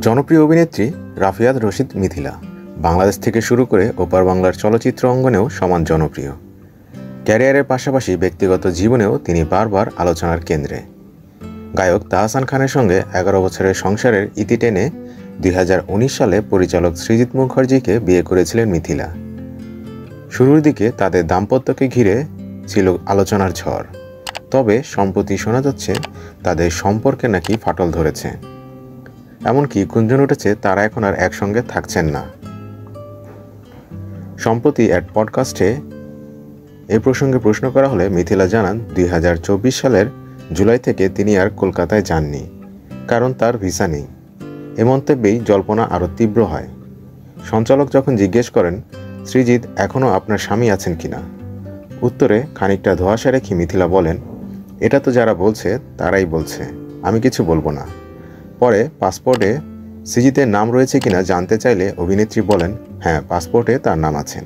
জনপ্রিয় অভিনেত্রী রাফিয়াত রশিদ মিথিলা বাংলাদেশ থেকে শুরু করে ওপার বাংলার চলচ্চিত্র অঙ্গনেও সমান জনপ্রিয়। ক্যারিয়ারের পাশাপাশি ব্যক্তিগত জীবনেও তিনি বারবার আলোচনার কেন্দ্রে। গায়ক তাহসান খানের সঙ্গে 11 বছরের সংসারের ইতি টেনে 2019 সালে পরিচালক সৃজিত মুখার্জিকে বিয়ে করেছিলেন মিথিলা। শুরুর দিকে তাদের দাম্পত্যকে ঘিরে ছিল আলোচনার ঝড়, তবে সম্প্রতি শোনা যাচ্ছে তাদের সম্পর্কে নাকি ফাটল ধরেছে। এমনকি গুঞ্জন উঠেছে তারা এখন আর একসঙ্গে থাকছেন না। সম্প্রতি এক পডকাস্টে এ প্রসঙ্গে প্রশ্ন করা হলে মিথিলা জানান 2024 সালের জুলাই থেকে তিনি আর কলকাতায় যাননি, কারণ তার ভিসা নেই। এ মন্তব্যেই জল্পনা আরও তীব্র হয়। সঞ্চালক যখন জিজ্ঞেস করেন সৃজিত এখনও আপনার স্বামী আছেন কিনা, উত্তরে খানিকটা ধোঁয়াশা রেখে মিথিলা বলেন, এটা তো যারা বলছে তারাই বলছে, আমি কিছু বলবো না। পরে পাসপোর্টে সৃজিতের নাম রয়েছে কিনা জানতে চাইলে অভিনেত্রী বলেন, হ্যাঁ, পাসপোর্টে তার নাম আছেন।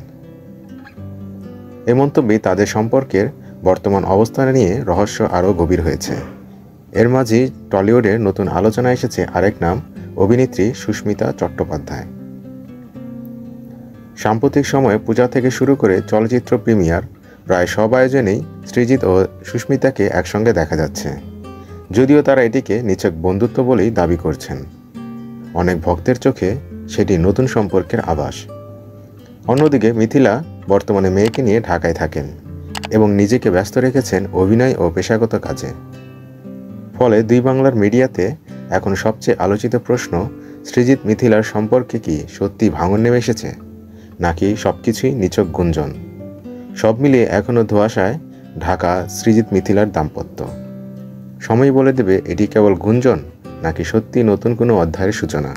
এ মন্তব্যে তাদের সম্পর্কের বর্তমান অবস্থান নিয়ে রহস্য আরও গভীর হয়েছে। এর মাঝে টলিউডের নতুন আলোচনা এসেছে আরেক নাম, অভিনেত্রী সুস্মিতা চট্টোপাধ্যায়। সাম্প্রতিক সময়ে পূজা থেকে শুরু করে চলচ্চিত্র প্রিমিয়ার প্রায় সব আয়োজনেই সৃজিত ও সুস্মিতাকে একসঙ্গে দেখা যাচ্ছে, যদিও তারা এটিকে নিছক বন্ধুত্ব বলেই দাবি করছেন। অনেক ভক্তের চোখে সেটি নতুন সম্পর্কের আভাস। অন্যদিকে মিথিলা বর্তমানে মেয়েকে নিয়ে ঢাকায় থাকেন এবং নিজেকে ব্যস্ত রেখেছেন অভিনয় ও পেশাগত কাজে। ফলে দুই বাংলার মিডিয়াতে এখন সবচেয়ে আলোচিত প্রশ্ন, সৃজিত মিথিলার সম্পর্কে কি সত্যি ভাঙন নেমে এসেছে, নাকি সবকিছুই নিছক গুঞ্জন? সব মিলিয়ে এখনও ধোঁয়াশায় ঢাকা সৃজিত মিথিলার দাম্পত্য। সময় বলে দেবে এটি কেবল গুঞ্জন নাকি সত্যি নতুন কোনো অধ্যায়ের সূচনা।